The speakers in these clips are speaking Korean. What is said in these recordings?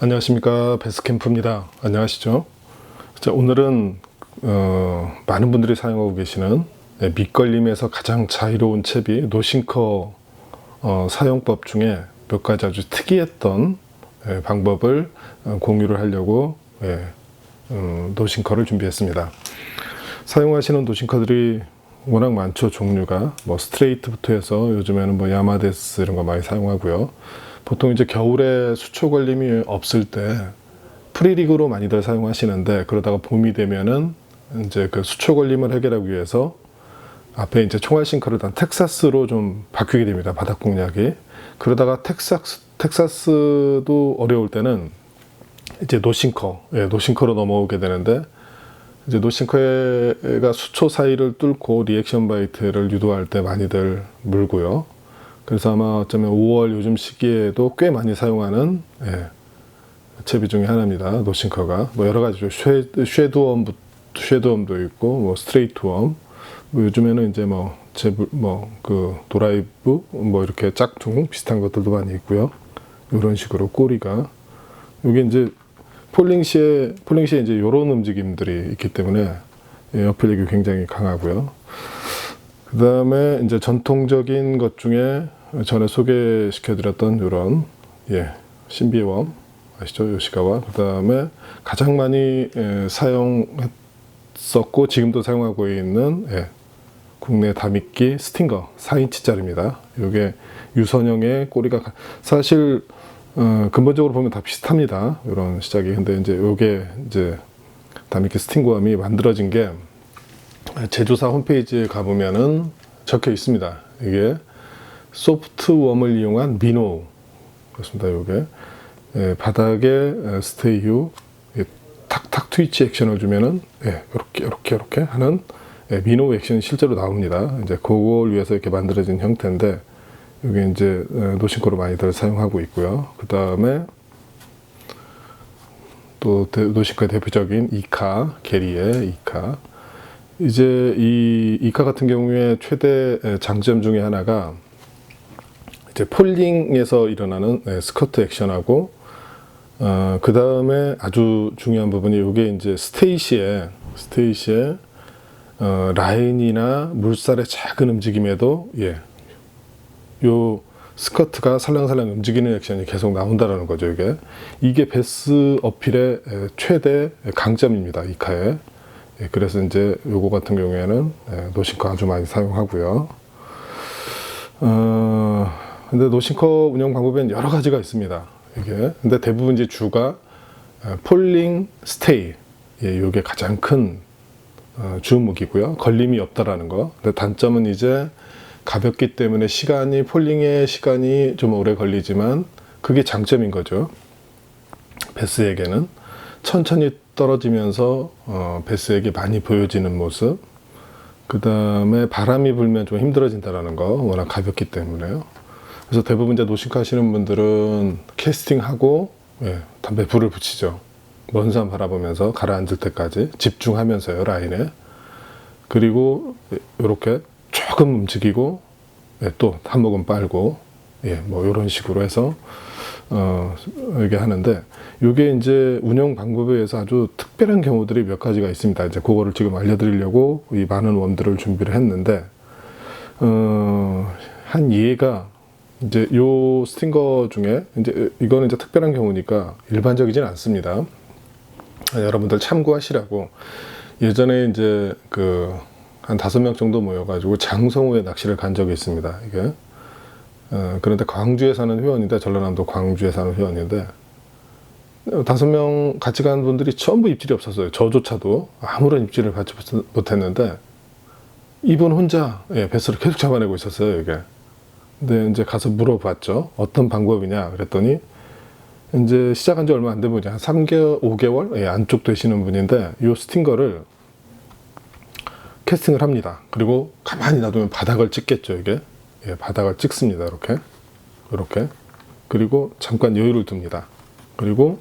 안녕하십니까, 베스캠프입니다. 안녕하시죠? 자, 오늘은 많은 분들이 사용하고 계시는 밑걸림에서 가장 자유로운 채비 노싱커 사용법 중에 몇 가지 아주 특이했던 방법을 공유를 하려고 노싱커를 준비했습니다. 사용하시는 노싱커들이 워낙 많죠. 종류가 뭐 스트레이트부터 해서 요즘에는 뭐 야마데스 이런 거 많이 사용하고요. 보통 이제 겨울에 수초 걸림이 없을 때 프리릭으로 많이들 사용하시는데, 그러다가 봄이 되면은 이제 그 수초 걸림을 해결하기 위해서 앞에 이제 총알 싱커를 단 텍사스로 좀 바뀌게 됩니다. 바닥 공략이. 그러다가 텍사스도 어려울 때는 이제 노싱커로 넘어오게 되는데, 이제 노싱커가 수초 사이를 뚫고 리액션 바이트를 유도할 때 많이들 물고요. 그래서 아마 어쩌면 5월 요즘 시기에도 꽤 많이 사용하는 채비 중에 하나입니다. 노싱커가 뭐 여러 가지죠. 쉐드웜도 있고 뭐 스트레이트웜, 뭐 요즘에는 이제 그 도라이브 뭐 이렇게 짝퉁 비슷한 것들도 많이 있고요. 이런 식으로 꼬리가 이게 이제 폴링 시에 이제 이런 움직임들이 있기 때문에 어필력이 굉장히 강하고요. 그 다음에 이제 전통적인 것 중에 전에 소개시켜드렸던 이런 신비웜 아시죠? 요시가와. 그 다음에 가장 많이 사용했었고 지금도 사용하고 있는 국내 다미끼 스팅거 4인치짜리입니다. 이게 유선형의 꼬리가 사실 근본적으로 보면 다 비슷합니다. 이런 시작이. 근데 이제 이게 이제 다미끼 스팅거함이 만들어진 게 제조사 홈페이지에 가보면은 적혀 있습니다. 이게 소프트웜을 이용한 미노 그렇습니다. 이게 바닥에 스테이 후 탁탁 트위치 액션을 주면은 이렇게 하는 미노 액션이 실제로 나옵니다. 이제 그걸 위해서 이렇게 만들어진 형태인데, 이게 이제 노싱커로 많이들 사용하고 있고요. 그 다음에 또 노싱커의 대표적인 이카, 게리의 이카. 이제 이 이카 같은 경우에 최대 장점 중에 하나가 이제 폴링에서 일어나는 스커트 액션하고, 그 다음에 아주 중요한 부분이 이게 이제 스테이시에 라인이나 물살의 작은 움직임에도 요 스커트가 살랑살랑 움직이는 액션이 계속 나온다라는 거죠. 이게 베스 어필의 최대 강점입니다. 이카에. 그래서 이제 요거 같은 경우에는 노싱커 아주 많이 사용하고요. 근데 노싱커 운영 방법에는 여러 가지가 있습니다. 근데 대부분 이제 주가 폴링 스테이, 요게 가장 큰 주무기고요. 걸림이 없다라는 거. 근데 단점은 이제 가볍기 때문에 폴링의 시간이 좀 오래 걸리지만 그게 장점인 거죠. 베스에게는 천천히 떨어지면서 베스에게 많이 보여지는 모습. 그 다음에 바람이 불면 좀 힘들어진다라는 거. 워낙 가볍기 때문에요. 그래서 대부분 이제 노싱커 하시는 분들은 캐스팅하고 담배 불을 붙이죠. 먼 산 바라보면서 가라앉을 때까지 집중하면서요, 라인에. 그리고 이렇게 조금 움직이고 또 한 모금 빨고 뭐 이런 식으로 해서 이게 하는데, 이게 이제 운영 방법에 의해서 아주 특별한 경우들이 몇 가지가 있습니다. 이제 그거를 지금 알려드리려고 이 많은 웜들을 준비를 했는데, 한 예가 이제 요 스팅거 중에 이제 이거는 이제 특별한 경우니까 일반적이진 않습니다. 여러분들 참고하시라고 예전에 이제 한 5명 정도 모여가지고 장성우에 낚시를 간 적이 있습니다. 그런데 광주에 사는 회원인데, 전라남도 광주에 사는 회원인데 5명 같이 간 분들이 전부 입질이 없었어요. 저조차도 아무런 입질을 받지 못했는데 이분 혼자 베스를 계속 잡아내고 있었어요. 근데 이제 가서 물어봤죠. 어떤 방법이냐 그랬더니, 이제 시작한 지 얼마 안 된 분이 한 3개월, 5개월 안쪽 되시는 분인데, 이 스팅거를 캐스팅을 합니다. 그리고 가만히 놔두면 바닥을 찍겠죠. 바닥을 찍습니다. 이렇게. 그리고 잠깐 여유를 둡니다. 그리고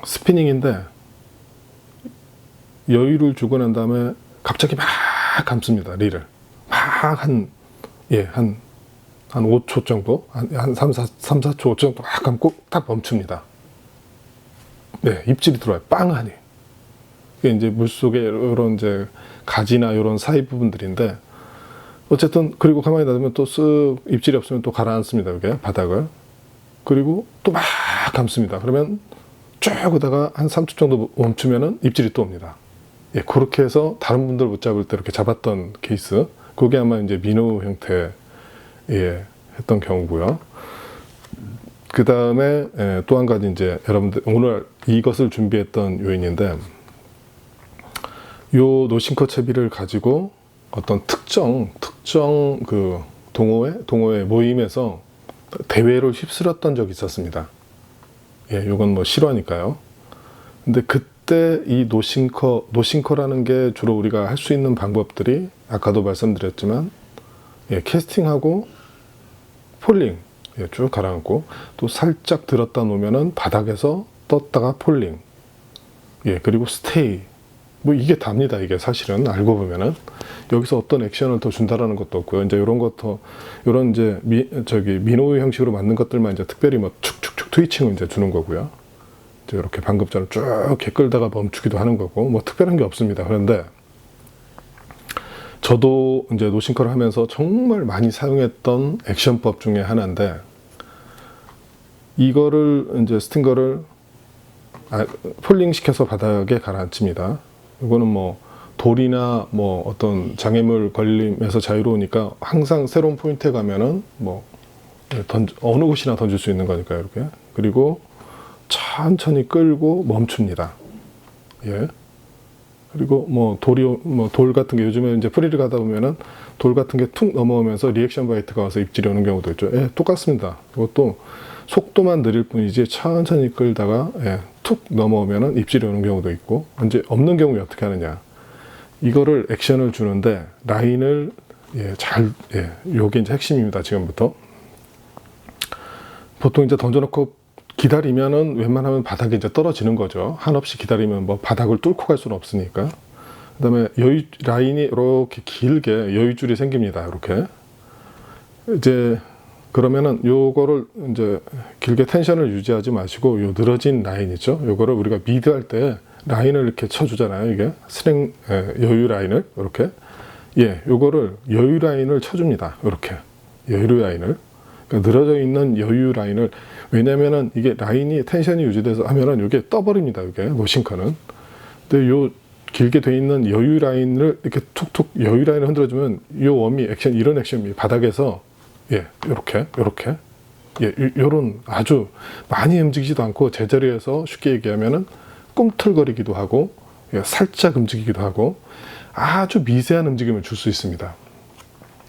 스피닝인데 여유를 주고 난 다음에 갑자기 막 감습니다. 릴을 막 한 한 5초 정도, 한 3, 4초, 5초 정도 막 감고 딱 멈춥니다. 네, 입질이 들어와요. 빵하니. 이게 이제 물속에 이런 이제 가지나 이런 사이 부분들인데, 어쨌든, 그리고 가만히 놔두면 또 쓱 입질이 없으면 또 가라앉습니다. 이게 바닥을. 그리고 또 막 감습니다. 그러면 쭉 오다가 한 3초 정도 멈추면은 입질이 또 옵니다. 예, 그렇게 해서 다른 분들 못 잡을 때 이렇게 잡았던 케이스. 그게 아마 이제 민호 형태, 예, 했던 경우고요. 그 다음에 또 한 가지 이제 여러분들 오늘 이것을 준비했던 요인인데, 요 노싱커 채비를 가지고 어떤 특정 그 동호회 모임에서 대회를 휩쓸었던 적이 있었습니다. 예, 요건 뭐 실화니까요. 근데 그때 이 노싱커라는 게 주로 우리가 할 수 있는 방법들이 아까도 말씀드렸지만, 예, 캐스팅하고 폴링, 예, 쭉 가라앉고 또 살짝 들었다 놓으면은 바닥에서 떴다가 폴링, 예, 그리고 스테이, 뭐 이게 답니다. 이게 사실은 알고 보면은 여기서 어떤 액션을 더 준다라는 것도 없고요. 이제 이런 것도 이런 이제 민호의 형식으로 만든 것들만 이제 특별히 뭐 축축축 트위칭을 이제 주는 거고요. 이제 이렇게 방금처럼 쭉 이렇게 끌다가 멈추기도 하는 거고 뭐 특별한 게 없습니다. 그런데 저도 이제 노싱커를 하면서 정말 많이 사용했던 액션법 중에 하나인데, 이거를 이제 스팅거를 폴링 시켜서 바닥에 가라앉힙니다. 이거는 뭐 돌이나 뭐 어떤 장애물 걸림에서 자유로우니까 항상 새로운 포인트에 가면은 뭐 어느 곳이나 던질 수 있는 거니까요. 이렇게. 그리고 천천히 끌고 멈춥니다. 예. 그리고 뭐 돌 같은 게 요즘에 이제 프리를 가다 보면은 돌 같은 게 툭 넘어오면서 리액션 바이트가 와서 입질이 오는 경우도 있죠. 예, 똑같습니다. 이것도 속도만 느릴 뿐이지 천천히 끌다가, 예, 툭 넘어오면은 입질이 오는 경우도 있고, 이제 없는 경우에 어떻게 하느냐. 이거를 액션을 주는데 라인을, 예, 요게 이제 핵심입니다. 지금부터. 보통 이제 던져놓고 기다리면은 웬만하면 바닥에 이제 떨어지는 거죠. 한없이 기다리면 뭐 바닥을 뚫고 갈 수는 없으니까. 그 다음에 라인이 이렇게 길게 여유줄이 생깁니다. 이렇게. 이제 그러면은 요거를 이제 길게 텐션을 유지하지 마시고 요 늘어진 라인 있죠. 요거를 우리가 미드 할 때 라인을 이렇게 쳐주잖아요. 이게 여유 라인을 이렇게. 예, 요거를 여유 라인을 쳐줍니다. 이렇게. 여유 라인을. 그러니까 늘어져 있는 여유 라인을, 왜냐면은 이게 라인이 텐션이 유지돼서 하면은 이게 떠버립니다. 이게 노싱커는. 근데 요 길게 돼 있는 여유 라인을 이렇게 툭툭 여유 라인을 흔들어주면 요 웜이 액션, 이런 액션이 바닥에서, 예, 요렇게 예, 요런 아주 많이 움직이지도 않고 제자리에서 쉽게 얘기하면은 꿈틀거리기도 하고, 예, 살짝 움직이기도 하고 아주 미세한 움직임을 줄 수 있습니다.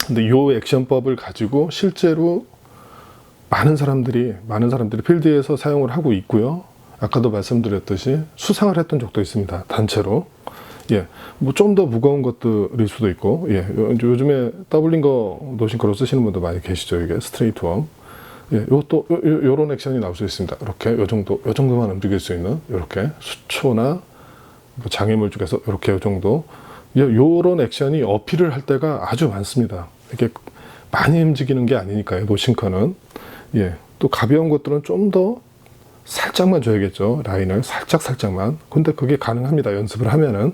근데 요 액션법을 가지고 실제로 많은 사람들이 필드에서 사용을 하고 있고요. 아까도 말씀드렸듯이 수상을 했던 적도 있습니다. 단체로. 예, 뭐 좀 더 무거운 것들일 수도 있고, 예, 요즘에 더블링거 노싱커로 쓰시는 분도 많이 계시죠. 이게 스트레이트 웜. 예, 요것도 요런 액션이 나올 수 있습니다. 이렇게 요 정도만 움직일 수 있는, 이렇게 수초나 뭐 장애물 중에서 이렇게 요 정도. 요런 액션이 어필을 할 때가 아주 많습니다. 이렇게 많이 움직이는 게 아니니까요. 노싱커는. 예, 또 가벼운 것들은 좀 더 살짝만 줘야겠죠. 라인을 살짝만. 근데 그게 가능합니다. 연습을 하면은.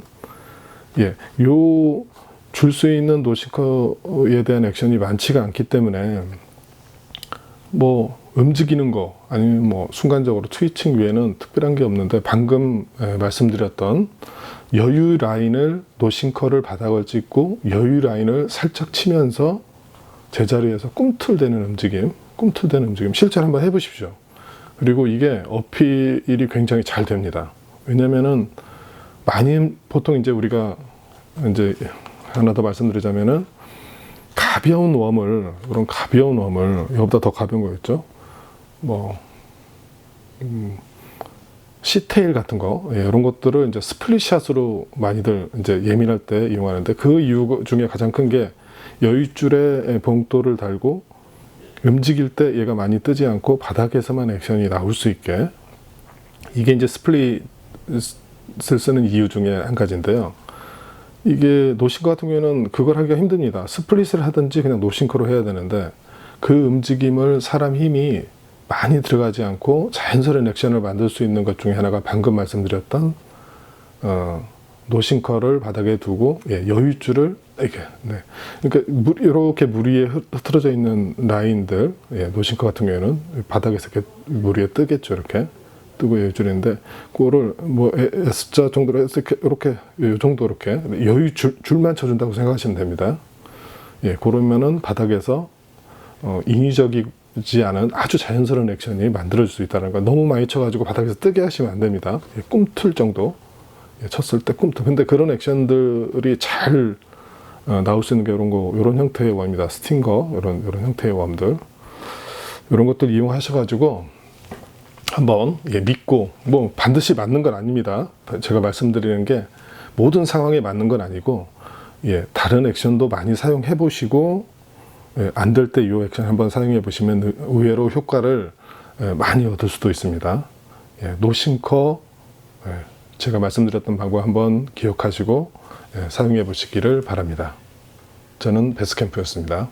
예, 요 줄 수 있는 노싱커에 대한 액션이 많지가 않기 때문에 뭐 움직이는 거 아니면 뭐 순간적으로 트위칭 외에는 특별한 게 없는데, 방금 말씀드렸던 여유 라인을, 노싱커를 바닥을 찍고 여유 라인을 살짝 치면서 제자리에서 꿈틀대는 움직임 실제로 한번 해보십시오. 그리고 이게 어필이 굉장히 잘 됩니다. 왜냐면은 보통 이제 우리가 이제 하나 더 말씀드리자면은 이런 가벼운 웜을, 이거보다 더 가벼운 거였죠. 뭐 시테일 같은 거, 예, 이런 것들을 이제 스플릿샷으로 많이들 이제 예민할 때 이용하는데, 그 이유 중에 가장 큰 게 여유줄에 봉돌을 달고 움직일 때 얘가 많이 뜨지 않고 바닥에서만 액션이 나올 수 있게, 이게 이제 스플릿을 쓰는 이유 중에 한 가지인데요. 이게 노싱커 같은 경우에는 그걸 하기가 힘듭니다. 스플릿을 하든지 그냥 노싱커로 해야 되는데, 그 움직임을 사람 힘이 많이 들어가지 않고 자연스러운 액션을 만들 수 있는 것 중에 하나가 방금 말씀드렸던 노싱커를 바닥에 두고 여유줄을 이렇게 그러니까 이렇게 물 위에 흐트러져 있는 라인들 노싱커 같은 경우에는 바닥에서 이렇게 물 위에 뜨겠죠. 이렇게 뜨고 여유줄인데 그거를 뭐 S자 정도로 해서 이렇게 이 정도 이렇게 줄만 쳐준다고 생각하시면 됩니다. 그러면은 바닥에서 인위적이지 않은 아주 자연스러운 액션이 만들어질 수 있다는 거. 너무 많이 쳐가지고 바닥에서 뜨게 하시면 안 됩니다. 꿈틀 정도 쳤을 때 꿈틀. 근데 그런 액션들이 잘 나올 수 있는 게 이런 형태의 웜입니다. 스팅거 이런 형태의 웜들 이런 것들 이용하셔가지고 한번 믿고 뭐 반드시 맞는 건 아닙니다. 제가 말씀드리는 게 모든 상황에 맞는 건 아니고 다른 액션도 많이 사용해 보시고 안 될 때 이 액션 한번 사용해 보시면 의외로 효과를 많이 얻을 수도 있습니다. 노싱커 제가 말씀드렸던 방법 한번 기억하시고 사용해 보시기를 바랍니다. 저는 베스캠프였습니다.